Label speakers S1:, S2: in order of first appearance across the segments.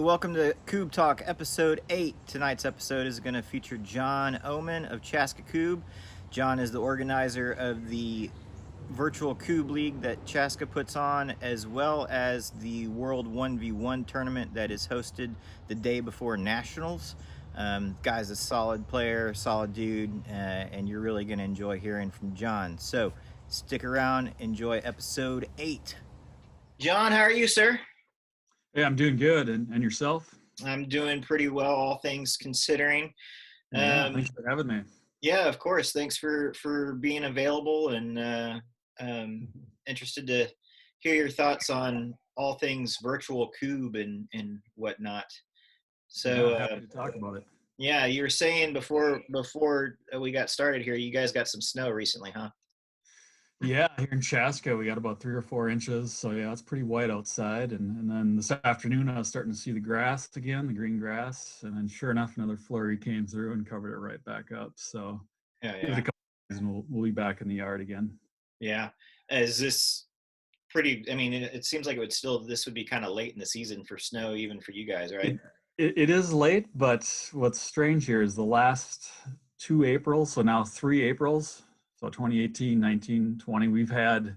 S1: welcome to Kubb Talk, episode 8. Tonight's episode is going to feature John Oman of Chaska Kubb. John is the organizer of the virtual Kubb League that Chaska puts on, as well as the World 1v1 tournament that is hosted the day before Nationals. Guy's a solid player, solid dude, and you're really going to enjoy hearing from John. So stick around, enjoy episode 8. John, how are you, sir?
S2: Hey, I'm doing good. And yourself?
S1: I'm doing pretty well, all things considering.
S2: Yeah, thanks for having me.
S1: Yeah, of course. Thanks for being available and interested to hear your thoughts on all things virtual Kubb and whatnot. So,
S2: Yeah, happy to talk about it.
S1: Yeah, you were saying before we got started here, you guys got some snow recently, huh?
S2: Yeah, here in Chaska, we got about 3 or 4 inches. So yeah, it's pretty white outside. And then this afternoon, I was starting to see the grass again, the green grass. And then sure enough, another flurry came through and covered it right back up. So give it a couple days and we'll be back in the yard again.
S1: Yeah. Is this pretty, I mean, it seems like this would be kind of late in the season for snow, even for you guys, right?
S2: It is late, but what's strange here is the last 2 Aprils, so now 3 Aprils, so 2018, 19, 20, we've had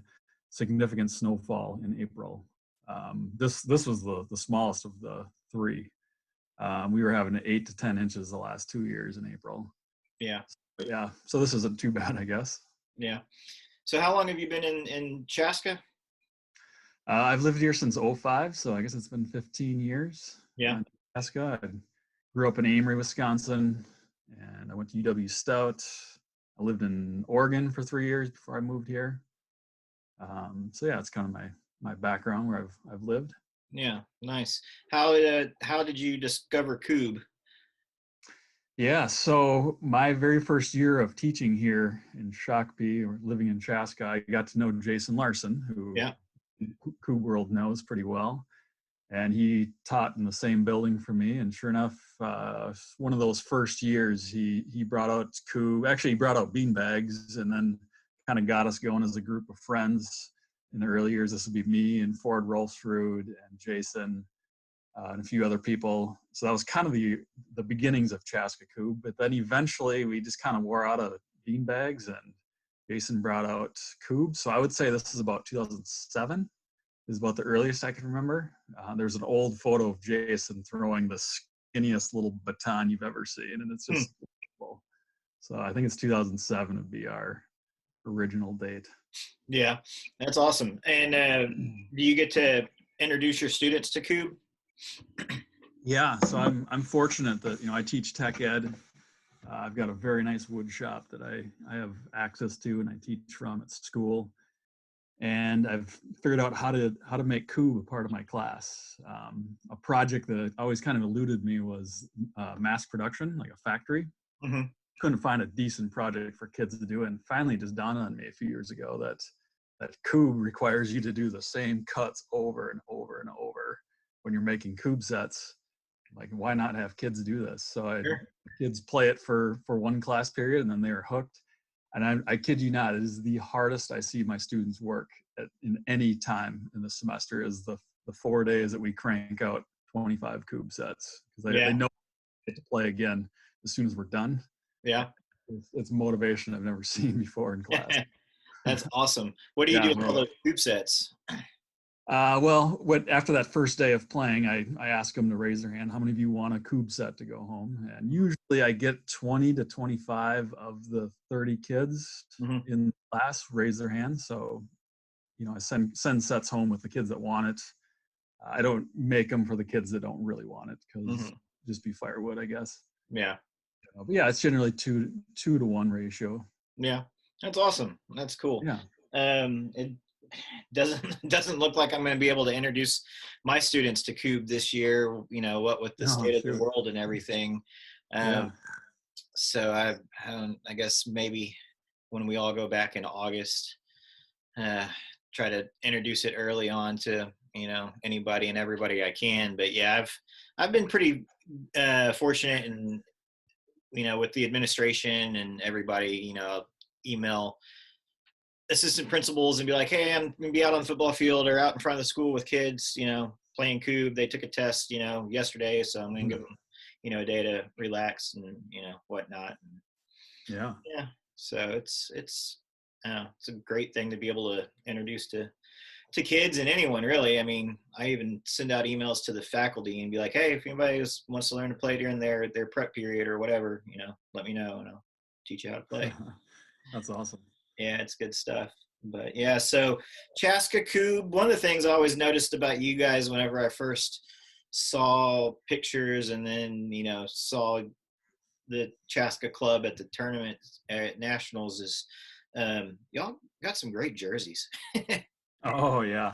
S2: significant snowfall in April. This was the smallest of the 3. We were having 8 to 10 inches the last 2 years in April.
S1: Yeah.
S2: But yeah, so this isn't too bad, I guess.
S1: Yeah. So how long have you been in Chaska?
S2: I've lived here since 05, so I guess it's been 15 years.
S1: Yeah.
S2: Chaska. I grew up in Amory, Wisconsin, and I went to UW Stout. I lived in Oregon for 3 years before I moved here. So yeah, it's kind of my background where I've lived.
S1: Yeah, nice. How did you discover Kubb?
S2: Yeah, so my very first year of teaching here in Shakopee, or living in Chaska, I got to know Jason Larson, who Kubb World knows pretty well. And he taught in the same building for me. And sure enough, one of those first years, he brought out Kubb. Actually, he brought out beanbags, and then kind of got us going as a group of friends. In the early years, this would be me and Ford Rolfsrud and Jason and a few other people. So that was kind of the beginnings of Chaska Kubb. But then eventually, we just kind of wore out of beanbags, and Jason brought out Kubb. So I would say this is about 2007. Is about the earliest I can remember. There's an old photo of Jason throwing the skinniest little baton you've ever seen, and it's just cool. So I think it's 2007 would be our original date.
S1: Yeah, that's awesome. And do you get to introduce your students to Kubb?
S2: Yeah, so I'm fortunate that I teach tech ed. I've got a very nice wood shop that I have access to and I teach from at school. And I've figured out how to make Kubb a part of my class. A project that always kind of eluded me was mass production, like a factory.
S1: Mm-hmm.
S2: Couldn't find a decent project for kids to do, and finally just dawned on me a few years ago that Kubb requires you to do the same cuts over and over and over when you're making Kubb sets. Like, why not have kids do this? So kids play it for one class period, and then they are hooked. And I kid you not, it is the hardest I see my students work in any time in the semester is the 4 days that we crank out 25 Kubb sets. Because they know they get to play again as soon as we're done.
S1: Yeah.
S2: It's motivation I've never seen before in class.
S1: That's awesome. What do you do with all those Kubb sets?
S2: After that first day of playing, I ask them to raise their hand. How many of you want a Kubb set to go home? And usually I get 20 to 25 of the 30 kids in class raise their hand. So, I send sets home with the kids that want it. I don't make them for the kids that don't really want it because just be firewood, I guess.
S1: Yeah.
S2: But yeah, it's generally 2 to 1 ratio.
S1: Yeah, that's awesome. That's cool.
S2: Yeah.
S1: It doesn't look like I'm going to be able to introduce my students to Kubb this year. What with the state of the world and everything. So I guess maybe when we all go back in August, try to introduce it early on to anybody and everybody I can. But yeah, I've been pretty fortunate, and with the administration and everybody, email assistant principals and be like, hey, I'm going to be out on the football field or out in front of the school with kids, playing Kubb. They took a test, yesterday, so I'm gonna give them, a day to relax and whatnot.
S2: Yeah.
S1: Yeah. So it's a great thing to be able to introduce to kids and anyone really. I mean, I even send out emails to the faculty and be like, hey, if anybody wants to learn to play during their prep period or whatever, let me know and I'll teach you how to play.
S2: That's awesome.
S1: Yeah, it's good stuff. But yeah, so Chaska Kubb, one of the things I always noticed about you guys whenever I first saw pictures and then, saw the Chaska Club at the tournament at Nationals is y'all got some great jerseys.
S2: Oh yeah.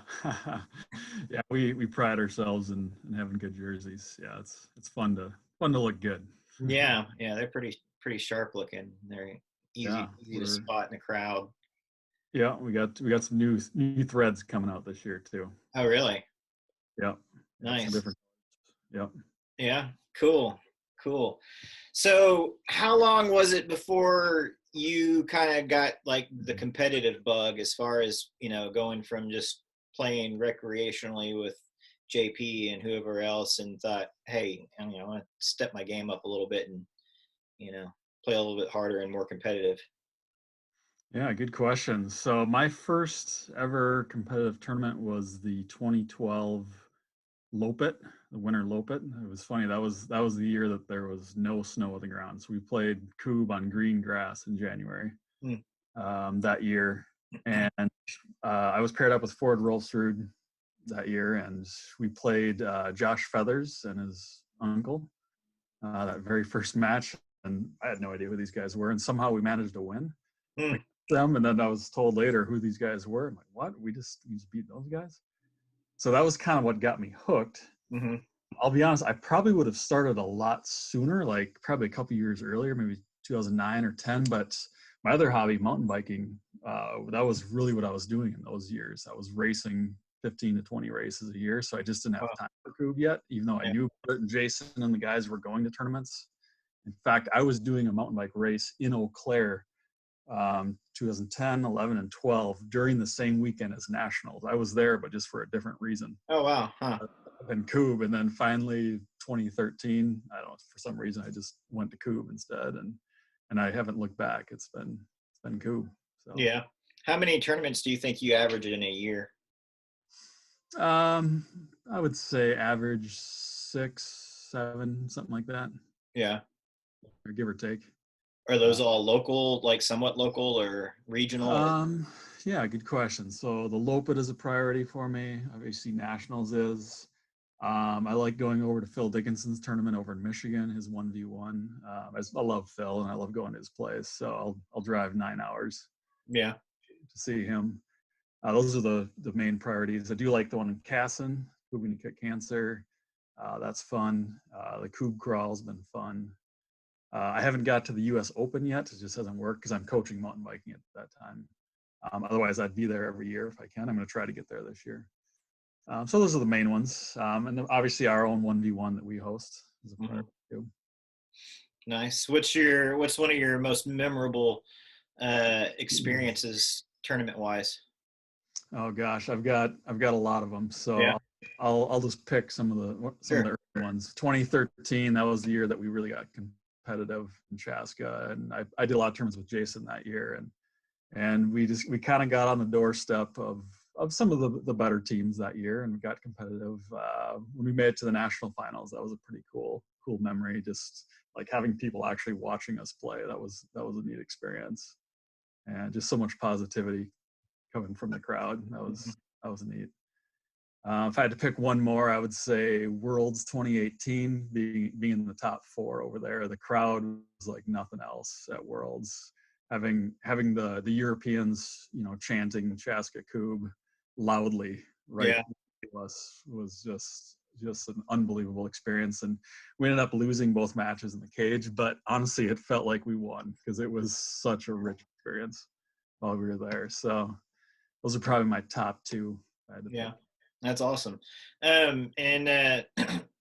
S2: Yeah, we pride ourselves in having good jerseys. Yeah, it's fun to look good.
S1: Yeah, they're pretty sharp looking. They're easy
S2: Yeah,
S1: to spot in the crowd.
S2: Yeah, we got some new threads coming out this year too.
S1: Oh, really?
S2: Yeah.
S1: Nice.
S2: Some different. Yep.
S1: Yeah, cool. So how long was it before you kind of got like the competitive bug as far as, going from just playing recreationally with JP and whoever else and thought, hey, I want to step my game up a little bit and, play a little bit harder and more competitive?
S2: Yeah, good question. So my first ever competitive tournament was the 2012 Lopet, the Winter Lopet. It was funny. That was the year that there was no snow on the ground. So we played Kubb on green grass in January that year, and I was paired up with Ford Rolfsrud that year, and we played Josh Feathers and his uncle that very first match, and I had no idea who these guys were, and somehow we managed to win them. And then I was told later who these guys were. I'm like, what? We just beat those guys? So that was kind of what got me hooked.
S1: Mm-hmm.
S2: I'll be honest, I probably would have started a lot sooner, like probably a couple years earlier, maybe 2009 or 10. But my other hobby, mountain biking, that was really what I was doing in those years. I was racing 15 to 20 races a year. So I just didn't have time for Kubb yet, even though I knew about it and Jason and the guys were going to tournaments. In fact, I was doing a mountain bike race in Eau Claire 2010, 11, and 12 during the same weekend as Nationals. I was there, but just for a different reason.
S1: Oh, wow. Huh.
S2: Than Kubb. And then finally 2013, I don't know, for some reason I just went to Kubb instead, and I haven't looked back. It's been Kubb. So
S1: yeah. How many tournaments do you think you average in a year?
S2: I would say average 6, 7, something like that.
S1: Yeah.
S2: Or give or take.
S1: Are those all local, like somewhat local or regional?
S2: Yeah, good question. So the Lopet is a priority for me. Obviously, Nationals is. I like going over to Phil Dickinson's tournament over in Michigan, his 1v1. I love Phil and I love going to his place. So I'll drive 9 hours.
S1: Yeah.
S2: To see him. Those are the main priorities. I do like the one in Casson, moving to Kick Cancer. That's fun. The Kubb Crawl's been fun. I haven't got to the U.S. Open yet. It just hasn't worked because I'm coaching mountain biking at that time. Otherwise, I'd be there every year if I can. I'm going to try to get there this year. So those are the main ones. And then obviously our own 1v1 that we host is a priority too.
S1: Nice. What's one of your most memorable experiences tournament wise?
S2: Oh gosh, I've got a lot of them. So yeah. I'll just pick some of the early ones. 2013, that was the year that we really got competitive in Chaska, and I did a lot of tournaments with Jason that year, and we kind of got on the doorstep of some of the better teams that year and got competitive. When we made it to the national finals, that was a pretty cool memory. Just like having people actually watching us play, that was a neat experience, and just so much positivity coming from the crowd. That was neat. If I had to pick one more, I would say Worlds 2018, being in the top 4 over there. The crowd was like nothing else at Worlds. Having the Europeans, chanting Chaska Kubb loudly to us was just an unbelievable experience. And we ended up losing both matches in the cage, but honestly, it felt like we won because it was such a rich experience while we were there. So those are probably my top 2.
S1: Yeah, that's awesome. And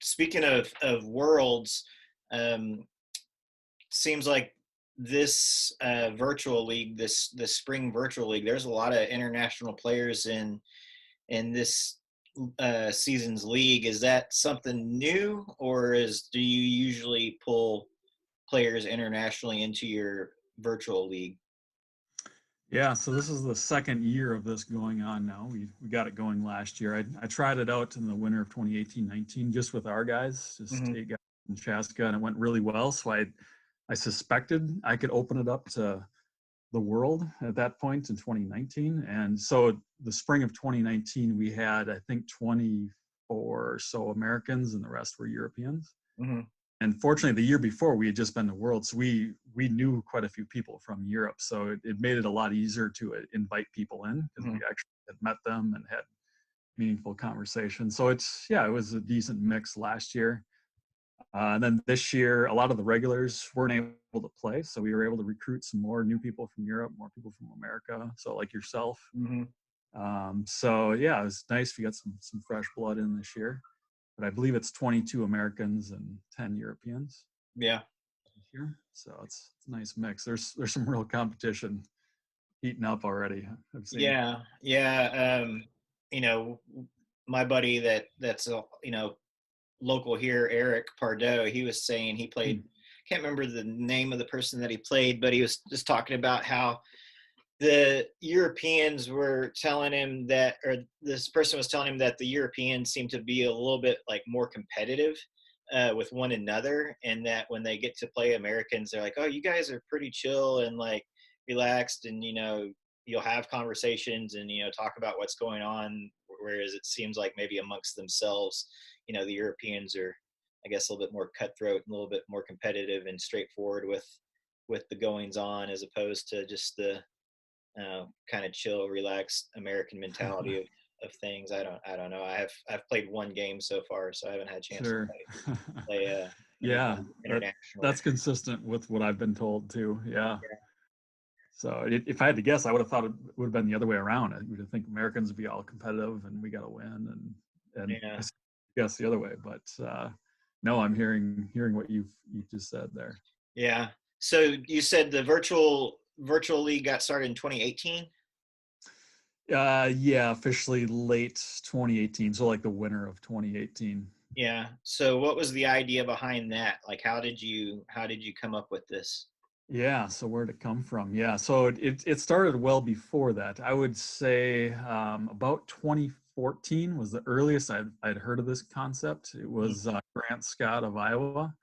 S1: speaking of worlds, seems like this virtual league, this spring virtual league, there's a lot of international players in this seasons league. Is that something new, or do you usually pull players internationally into your virtual league?
S2: Yeah, so this is the second year of this going on now. We got it going last year. I tried it out in the winter of 2018-19 just with our guys, just
S1: Mm-hmm.
S2: 8 guys in Chaska, and it went really well. So I suspected I could open it up to the world at that point in 2019. And so the spring of 2019, we had, I think, 24 or so Americans, and the rest were Europeans.
S1: Mm-hmm.
S2: And fortunately, the year before, we had just been to Worlds, so we knew quite a few people from Europe. So it made it a lot easier to invite people in, because we actually had met them and had meaningful conversations. So it was a decent mix last year. And then this year, a lot of the regulars weren't able to play, so we were able to recruit some more new people from Europe, more people from America. So like yourself.
S1: Mm-hmm.
S2: So yeah, it was nice. We got some fresh blood in this year, but I believe it's 22 Americans and 10 Europeans.
S1: Yeah.
S2: Here, so it's a nice mix. There's some real competition heating up already, I've seen.
S1: Yeah. My buddy that's local here, Eric Pardo, he was saying he played, can't remember the name of the person that he played, but he was just talking about how the Europeans were telling him that, or this person was telling him that the Europeans seem to be a little bit like more competitive with one another, and that when they get to play Americans, they're like, oh, you guys are pretty chill and like relaxed, and you'll have conversations and talk about what's going on, whereas it seems like maybe amongst themselves, the Europeans are, I guess, a little bit more cutthroat and a little bit more competitive and straightforward with the goings on, as opposed to just the kind of chill, relaxed American mentality of things. I don't know. I've played one game so far, so I haven't had a chance
S2: Sure.
S1: to play
S2: Yeah,
S1: anything international.
S2: that's consistent with what I've been told too. Yeah. So if I had to guess, I would have thought it would have been the other way around. I would have think Americans would be all competitive and we got to win, and
S1: Yeah.
S2: I guess the other way. But no, I'm hearing what you just said there.
S1: Yeah. So you said the virtual league got started in 2018.
S2: Yeah, officially late 2018, so like the winter of 2018.
S1: Yeah. So what was the idea behind that? Like, how did you come up with this?
S2: Yeah, so where'd it come from? Yeah, so it started well before that. I would say about 2014 was the earliest I'd heard of this concept. It was Grant Scott of Iowa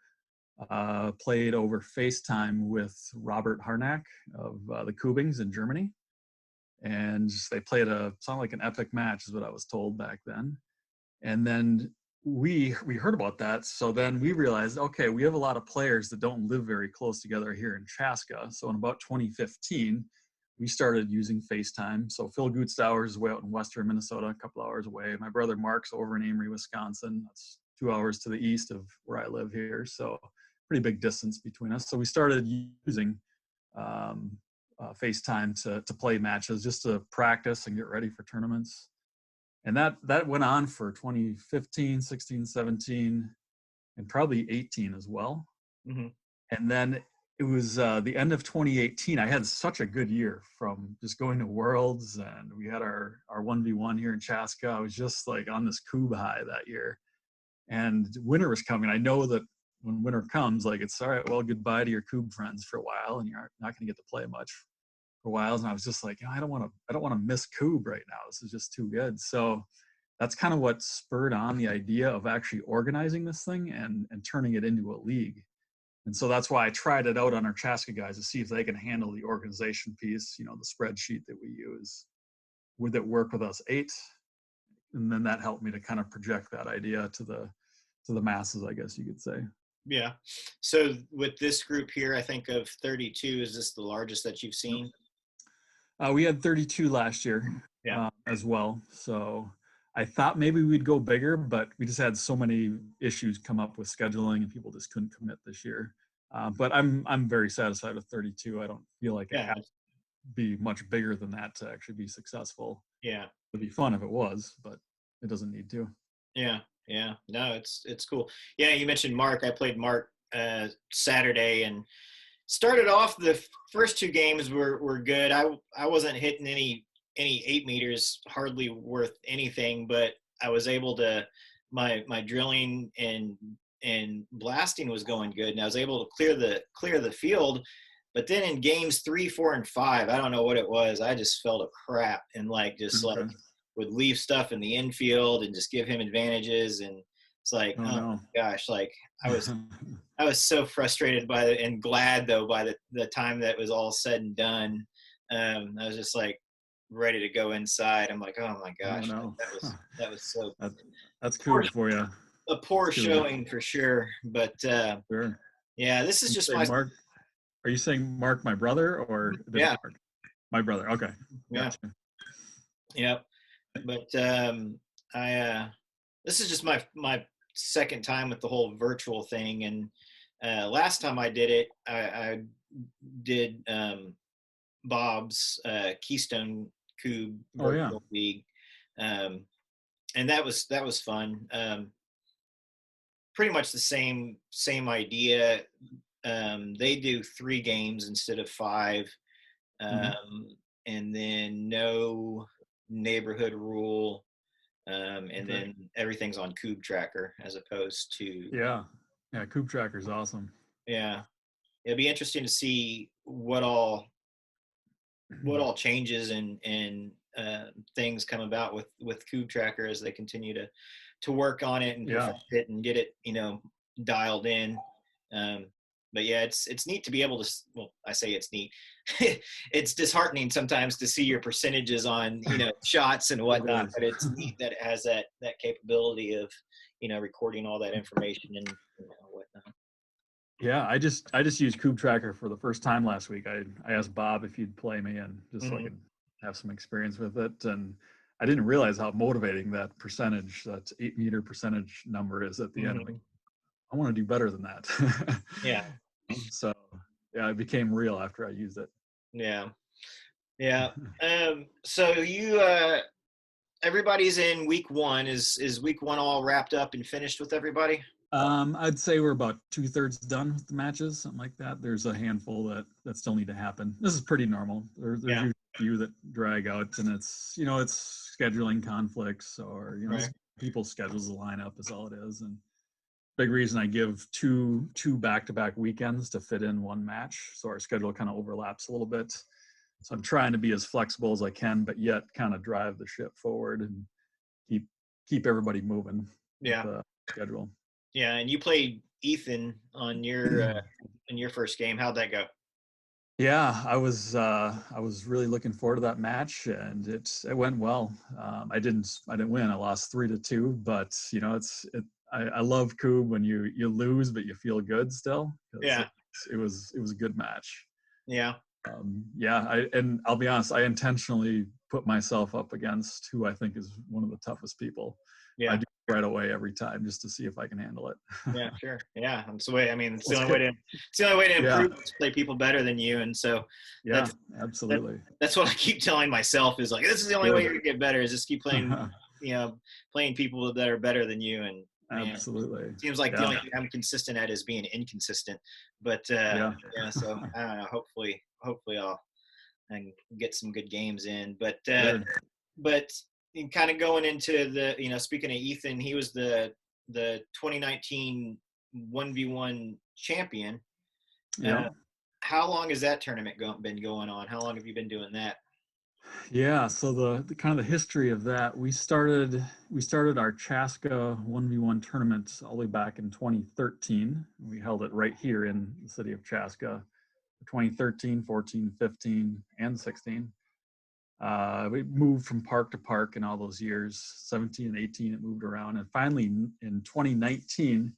S2: played over FaceTime with Robert Harnack of the Kubbings in Germany, and they played sounded like an epic match, is what I was told back then. And then we heard about that, so then we realized, okay, we have a lot of players that don't live very close together here in Chaska. So in about 2015, we started using FaceTime. So Phil Gutstauer is way out in western Minnesota, a couple hours away. My brother Mark's over in Amory, Wisconsin. That's 2 hours to the east of where I live here. So pretty big distance between us. So we started using FaceTime to play matches, just to practice and get ready for tournaments. And that went on for 2015, 16, 17, and probably 18 as well.
S1: Mm-hmm.
S2: And then it was the end of 2018. I had such a good year from just going to Worlds, and we had our 1v1 here in Chaska. I was just like on this Kubb high that year. And winter was coming. I know that when winter comes, like, it's all right, well, goodbye to your Kubb friends for a while, and you're not going to get to play much for a while. And I was just like, I don't want to miss Kubb right now. This is just too good. So that's kind of what spurred on the idea of actually organizing this thing and turning it into a league. And so that's why I tried it out on our Chaska guys to see if they can handle the organization piece, the spreadsheet that we use. Would it work with us 8? And then that helped me to kind of project that idea to the masses, I guess you could say.
S1: Yeah. So with this group here, I think of 32, is this the largest that you've seen?
S2: We had 32 last year as well. So I thought maybe we'd go bigger, but we just had so many issues come up with scheduling, and people just couldn't commit this year. But I'm very satisfied with 32. I don't feel like it has to be much bigger than that to actually be successful.
S1: Yeah.
S2: It'd be fun if it was, but it doesn't need to.
S1: Yeah. No, it's cool. Yeah, you mentioned Mark. I played Mark Saturday, and started off the first 2 games were good. I wasn't hitting any 8 meters, hardly worth anything, but I was able to, my drilling and blasting was going good, and I was able to clear the field. But then in games 3, 4, and 5, I don't know what it was. I just felt a crap and
S2: Okay.
S1: would leave stuff in the infield and just give him advantages. And it's like,
S2: Oh
S1: oh
S2: no.
S1: my gosh, like I was so frustrated by it and glad though by the time that was all said and done. I was just like ready to go inside. I'm like, oh my
S2: Oh
S1: gosh,
S2: no.
S1: that was so
S2: that, that's
S1: poor,
S2: Kubb for you.
S1: a poor
S2: That's Kubb.
S1: showing for sure. But
S2: Sure.
S1: yeah, this is
S2: You
S1: just
S2: say
S1: my
S2: Mark? Are you saying Mark, my brother, or a different
S1: yeah
S2: Mark? My brother. Okay.
S1: yeah
S2: Gotcha.
S1: yeah. But I this is just my second time with the whole virtual thing, and last time I did it, I did Bob's Keystone Kubb
S2: Oh yeah.
S1: Virtual League, um, and that was fun. Pretty much the same idea. They do 3 games instead of 5,
S2: Hmm.
S1: and then no neighborhood rule, and
S2: Okay.
S1: then everything's on Kubb Tracker as opposed to
S2: Yeah. Yeah. Kubb Tracker's awesome.
S1: yeah. It'll be interesting to see what all changes and things come about with Kubb Tracker as they continue to work on it and
S2: Yeah.
S1: perfect it and get it dialed in. Um, but yeah, it's neat to be able to. Well, I say it's neat. It's disheartening sometimes to see your percentages on shots and
S2: It
S1: whatnot.
S2: is.
S1: But it's neat that it has that capability of recording all that information and whatnot.
S2: Yeah, I just used Kubb Tracker for the first time last week. I asked Bob if he'd play me and just so I
S1: Hmm.
S2: could have some experience with it. And I didn't realize how motivating that percentage, that 8 meter percentage number is at the end. I'm like,
S1: Hmm.
S2: I want to do better than that.
S1: Yeah,
S2: So yeah, it became real after I used it.
S1: yeah, yeah. So everybody's in week 1. Is week 1 all wrapped up and finished with everybody?
S2: I'd say we're about 2/3 done with the matches, something like that. There's a handful that still need to happen. This is pretty normal. There's
S1: Yeah.
S2: usually a few that drag out, and it's scheduling conflicts or
S1: Right.
S2: just people's schedules line up is all it is. And big reason I give two back-to-back weekends to fit in one match, so our schedule kind of overlaps a little bit. So I'm trying to be as flexible as I can, but yet kind of drive the ship forward and keep keep everybody moving with
S1: Yeah.
S2: the schedule.
S1: Yeah. And you played Ethan on your in your first game. How'd that go?
S2: Yeah, I was really looking forward to that match, and it went well. I didn't win. I lost 3-2, but I love Kubb when you lose, but you feel good still because
S1: Yeah.
S2: it was a good match.
S1: Yeah.
S2: Yeah, and I'll be honest, I intentionally put myself up against who I think is one of the toughest people. I
S1: Yeah.
S2: do right away every time just to see if I can handle it.
S1: Yeah. Sure. Yeah. That's the way. I mean,
S2: Well, it's good.
S1: it's the only way to
S2: Yeah,
S1: improve is to play people better than you. And so
S2: yeah,
S1: that's that,
S2: absolutely.
S1: that's what I keep telling myself is like, this is the only way
S2: Good.
S1: you're gonna get better is just keep playing, playing people that are better than you. And man,
S2: Absolutely.
S1: seems like the
S2: Yeah.
S1: only thing I'm consistent at is being inconsistent. But
S2: Yeah.
S1: yeah, so I don't know. Hopefully I'll and get some good games in.
S2: Good.
S1: But in kind of going into the speaking of Ethan, he was the 2019 1v1 champion.
S2: Yeah.
S1: Uh, how long has that tournament been going on? How long have you been doing that?
S2: Yeah. So the kind of the history of that, we started our Chaska 1v1 tournament all the way back in 2013. We held it right here in the city of Chaska, 2013, 14, 15, and 16. We moved from park to park in all those years. 17 and 18, it moved around, and finally in 2019,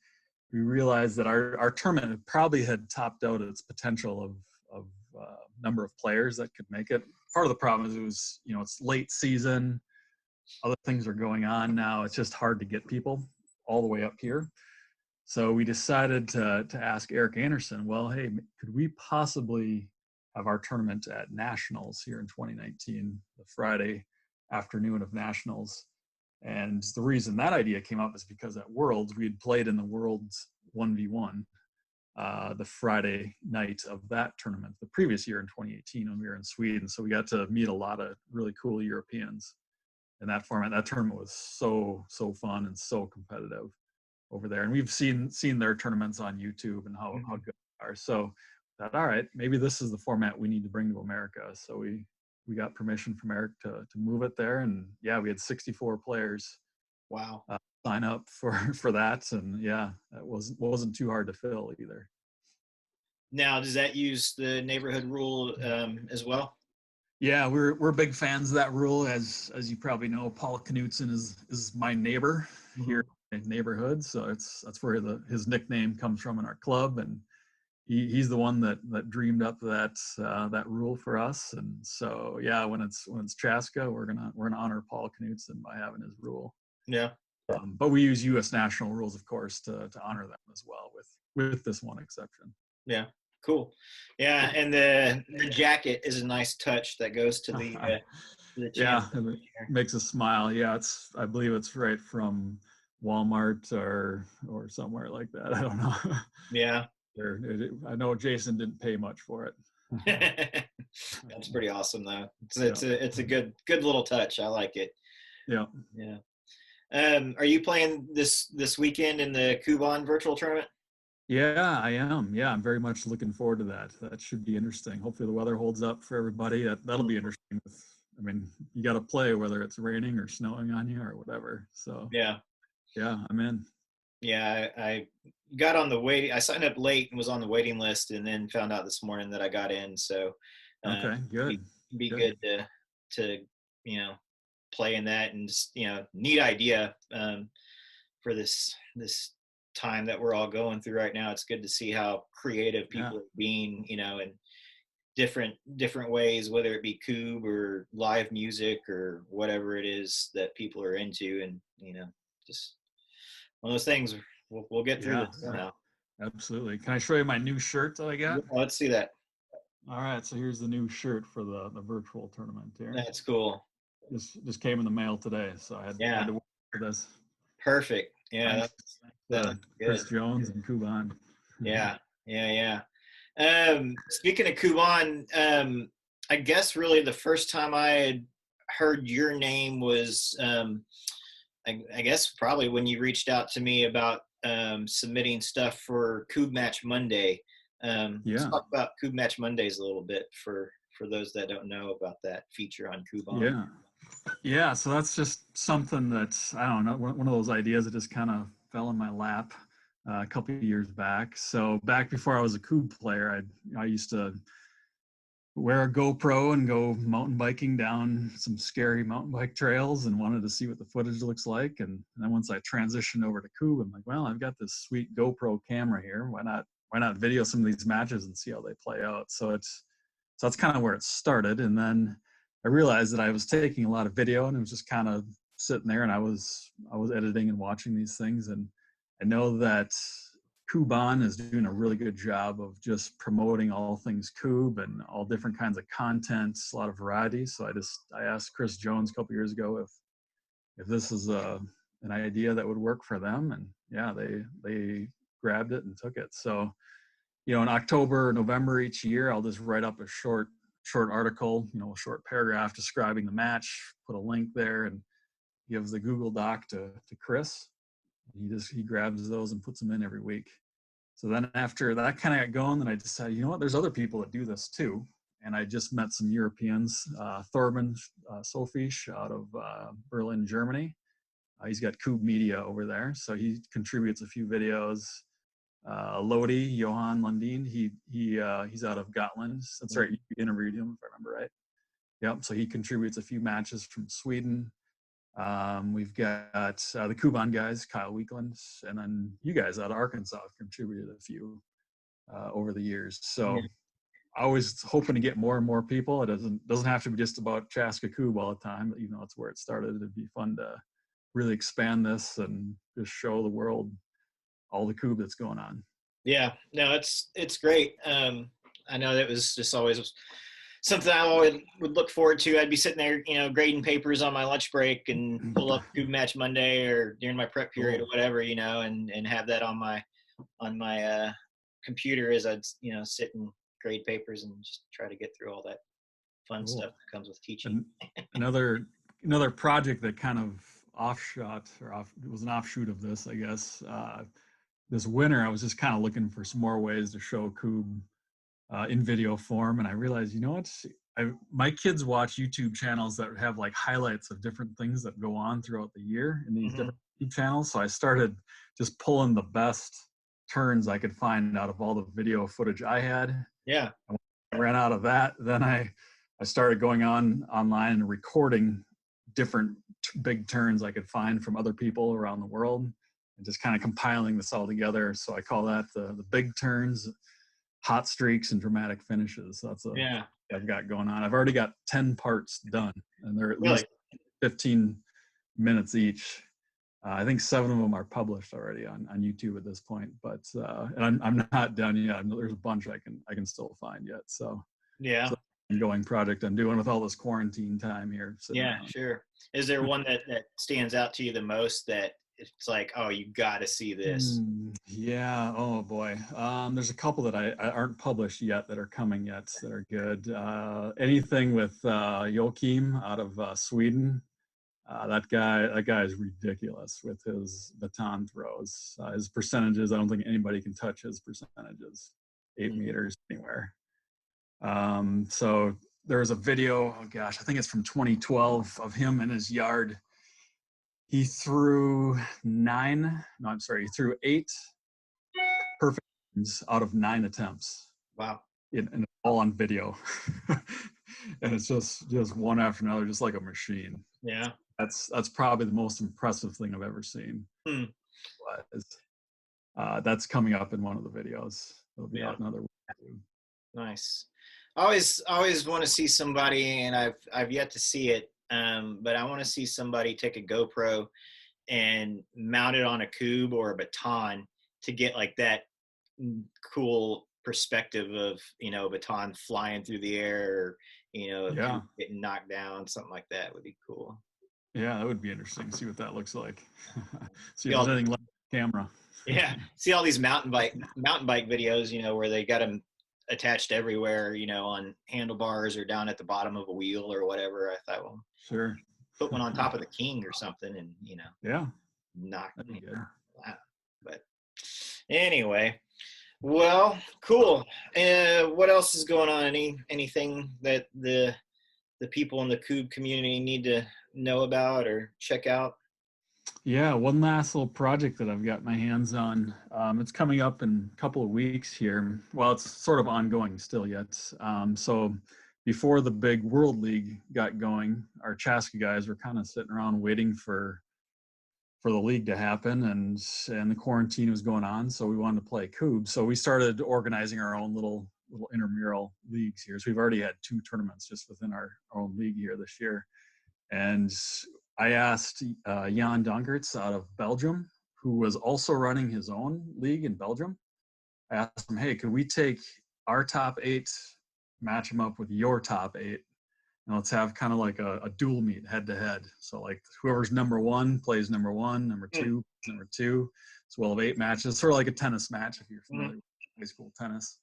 S2: we realized that our tournament probably had topped out its potential of number of players that could make it. Part of the problem is it's late season, other things are going on now. It's just hard to get people all the way up here. So we decided to ask Eric Anderson, well, hey, could we possibly have our tournament at Nationals here in 2019, the Friday afternoon of Nationals? And the reason that idea came up is because at Worlds, we had played in the Worlds 1v1 the Friday night of that tournament the previous year in 2018 when we were in Sweden. So we got to meet a lot of really cool Europeans. in that format. That tournament was so fun and so competitive over there, and we've seen their tournaments on YouTube and how good they are. So that, all right, maybe this is the format we need to bring to America. So we got permission from Eric to move it there, and yeah, we had 64 players.
S1: Wow.
S2: Sign up for that, and yeah, that wasn't too hard to fill either.
S1: Now, does that use the neighborhood rule as well?
S2: Yeah, we're big fans of that rule. As you probably know, Paul Knutson is my neighbor here in the neighborhood, so that's where his nickname comes from in our club, and he's the one that dreamed up that rule for us. And so yeah, when it's Chaska, we're gonna honor Paul Knutson by having his rule.
S1: Yeah.
S2: But we use U.S. national rules, of course, to honor them as well, with this one exception.
S1: Yeah, cool. Yeah, and the jacket is a nice touch that goes to the
S2: yeah, it makes us smile. Yeah, I believe it's right from Walmart or somewhere like that. I don't know.
S1: Yeah.
S2: I know Jason didn't pay much for
S1: it. That's pretty awesome, though. It's a good little touch. I like it.
S2: Yeah.
S1: Yeah. Are you playing this weekend in the Kubb virtual tournament?
S2: Yeah, I am. Yeah, I'm very much looking forward to that. That should be interesting. Hopefully the weather holds up for everybody. That'll be interesting. I mean, you got to play whether it's raining or snowing on you or whatever. So yeah, I'm in.
S1: Yeah, I got on the waiting. I signed up late and was on the waiting list, and then found out this morning that I got in. So
S2: okay, good.
S1: Be good to play in that, and just, neat idea for this time that we're all going through right now. It's good to see how creative people are being, in different ways, whether it be Kubb or live music or whatever it is that people are into, and just one of those things. We'll get through this now.
S2: Absolutely. Can I show you my new shirt that I got?
S1: Yeah, let's see that.
S2: All right, so here's the new shirt for the virtual tournament here.
S1: That's cool.
S2: Just came in the mail today, so I had to work for this.
S1: Perfect. Yeah,
S2: that's Chris Jones and Kubb.
S1: Yeah. Speaking of Kubb, I guess really the first time I had heard your name was, I guess probably when you reached out to me about submitting stuff for Kubb Match Monday. Let's talk about Kubb Match Mondays a little bit for those that don't know about that feature on Kubb.
S2: Yeah. So that's just something that's, I don't know, one of those ideas that just kind of fell in my lap a couple of years back. So back before I was a Kubb player, I used to wear a GoPro and go mountain biking down some scary mountain bike trails, and wanted to see what the footage looks like. And then once I transitioned over to Kubb, I'm like, well, I've got this sweet GoPro camera here. Why not video some of these matches and see how they play out? So that's kind of where it started. And then I realized that I was taking a lot of video, and it was just kind of sitting there, and I was editing and watching these things. And I know that Kubb is doing a really good job of just promoting all things Kubb and all different kinds of content, a lot of variety. So I asked Chris Jones a couple years ago if this is an idea that would work for them, and yeah, they grabbed it and took it. So in October or November each year, I'll just write up a short article, a short paragraph describing the match, put a link there, and give the Google Doc to Chris. He grabs those and puts them in every week. So then after that kind of got going, then I decided, there's other people that do this too. And I just met some Europeans, Thorben Sofisch out of Berlin, Germany. He's got Kubb Media over there, so he contributes a few videos. Lodi, Johan Lundin, he's out of Gotland. That's right, you interviewed him if I remember right. Yep, so he contributes a few matches from Sweden. We've got the Kubb guys, Kyle Weekland, and then you guys out of Arkansas have contributed a few over the years. So I was hoping to get more and more people. It doesn't have to be just about Chaska Kubb all the time, but even though it's where it started, it'd be fun to really expand this and just show the world all the Kubb that's going on.
S1: Yeah, no, it's great. I know that was just always something I always would look forward to. I'd be sitting there, grading papers on my lunch break and pull up Kubb Match Monday or during my prep period or whatever, and have that on my computer as I'd, sit and grade papers and just try to get through all that fun stuff that comes with teaching.
S2: Another another project that kind of it was an offshoot of this, I guess. This winter, I was just kind of looking for some more ways to show Kubb in video form, and I realized, you know what? My kids watch YouTube channels that have like highlights of different things that go on throughout the year in these different YouTube channels. So I started just pulling the best turns I could find out of all the video footage I had.
S1: Yeah.
S2: And when I ran out of that, then I started going online and recording different big turns I could find from other people around the world, and just kind of compiling this all together. So I call that the big turns, hot streaks, and dramatic finishes. So that's I've got going on. I've already got 10 parts done, and they're at least 15 minutes each. I think 7 of them are published already on YouTube at this point, but and I'm not done yet. There's a bunch I can still find yet. So
S1: yeah,
S2: so ongoing project I'm doing with all this quarantine time here.
S1: Yeah, sure. Is there one that stands out to you the most that it's like, oh, you got to see this?
S2: Yeah. Oh boy. There's a couple that I aren't published yet that are coming yet that are good. Anything with Joachim out of Sweden. That guy is ridiculous with his baton throws. His percentages, I don't think anybody can touch his percentages. 8 meters anywhere. So there was a video, oh gosh, I think it's from 2012 of him in his yard. He threw 8 perfect out of 9 attempts.
S1: Wow.
S2: And all on video. And it's just one after another, just like a machine.
S1: Yeah.
S2: That's probably the most impressive thing I've ever seen. That's coming up in one of the videos. It'll be out another week.
S1: Nice. I always want to see somebody, and I've yet to see it, but I want to see somebody take a GoPro and mount it on a Kubb or a baton to get like that cool perspective of, a baton flying through the air, or, getting knocked down. Something like that would be cool.
S2: Yeah, that would be interesting. See what that looks like. See if there's anything left on the camera.
S1: Yeah, see all these mountain bike videos, where they got them attached everywhere, on handlebars or down at the bottom of a wheel or whatever. I thought, well,
S2: sure,
S1: put one on top of the king or something, and knock me out. But anyway, well, cool. What else is going on? Anything that the people in the Kubb community need to know about or check out?
S2: Yeah, one last little project that I've got my hands on. It's coming up in a couple of weeks here. Well, it's sort of ongoing still yet. So before the big World League got going, our Chaska guys were kind of sitting around waiting for the league to happen, and the quarantine was going on, so we wanted to play Kubb. So we started organizing our own little intramural leagues here. So we've already had 2 tournaments just within our own league here this year. And I asked Jan Donkerts out of Belgium, who was also running his own league in Belgium. I asked him, hey, could we take our top 8, match them up with your top 8, and let's have kind of like a dual meet head to head. So like whoever's number 1 plays number 1, number 2 number 2. So we'll have 8 matches, sort of like a tennis match if you're familiar with high school tennis.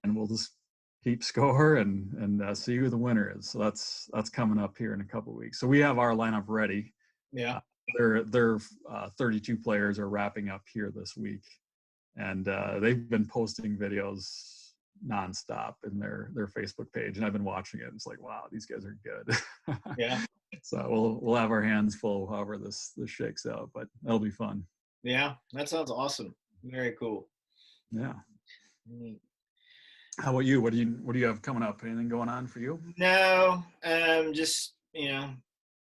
S2: And we'll just keep score and see who the winner is. So that's coming up here in a couple of weeks. So we have our lineup ready.
S1: Yeah.
S2: Their 32 players are wrapping up here this week, and they've been posting videos nonstop in their Facebook page, and I've been watching it. It's like, wow, these guys are good.
S1: Yeah.
S2: So we'll have our hands full however this shakes out, but that'll be fun.
S1: Yeah, that sounds awesome. Very cool.
S2: Yeah. How about you? What do you have coming up? Anything going on for you?
S1: No, just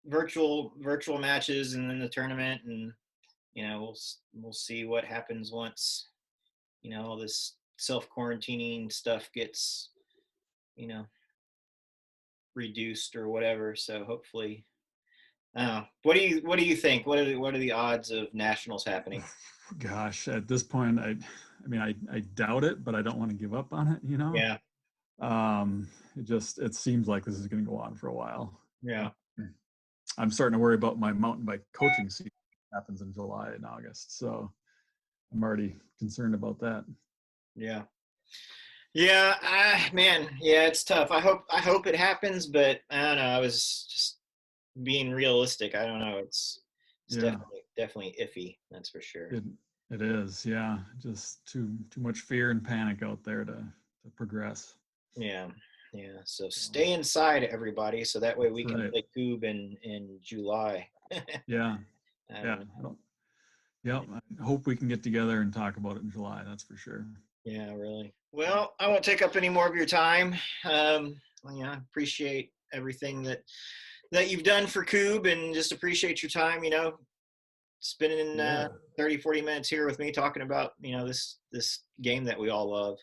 S1: virtual matches and then the tournament, and we'll see what happens once all this self-quarantining stuff gets reduced or whatever. So hopefully, what do you think? What are the odds of nationals happening?
S2: Gosh, at this point, I doubt it, but I don't want to give up on it.
S1: Yeah.
S2: It seems like this is going to go on for a while.
S1: Yeah.
S2: I'm starting to worry about my mountain bike coaching season. It happens in July and August, so I'm already concerned about that.
S1: Yeah. Yeah, man. Yeah, it's tough. I hope it happens, but I don't know. I was just being realistic, I don't know. It's definitely iffy. That's for sure.
S2: It is, yeah. Just too much fear and panic out there to progress.
S1: Yeah. So stay inside, everybody, so that way we can play Kubb in July.
S2: Yeah. I hope we can get together and talk about it in July. That's for sure.
S1: Yeah, really. Well, I won't take up any more of your time. Appreciate everything that you've done for Kubb, and just appreciate your time, spending 30, 40 minutes here with me talking about, this game that we all love.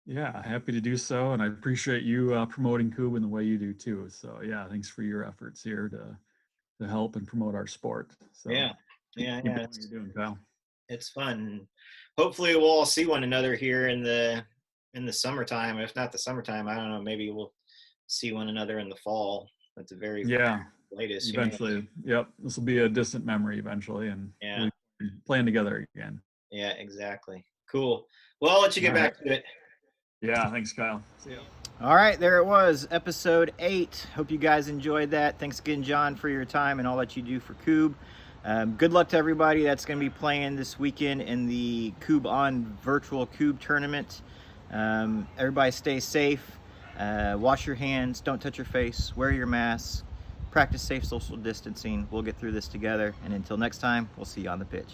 S2: Yeah, happy to do so. And I appreciate you promoting Kubb in the way you do too. So yeah, thanks for your efforts here to help and promote our sport. So keep doing what you're doing, Kyle.
S1: It's fun. Hopefully we'll all see one another here in the summertime. If not the summertime, I don't know, maybe we'll see one another in the fall at the very latest.
S2: Eventually. Yep. This will be a distant memory eventually, and we'll be playing together again.
S1: Yeah, exactly. Cool. Well, I'll let you get back to it.
S2: Yeah, thanks, Kyle.
S1: See ya. All right, there it was, episode 8. Hope you guys enjoyed that. Thanks again, John, for your time and all that you do for Kubb. Good luck to everybody that's going to be playing this weekend in the Kubb On virtual Kubb tournament. Everybody stay safe. Wash your hands. Don't touch your face. Wear your mask. Practice safe social distancing. We'll get through this together. And until next time, we'll see you on the pitch.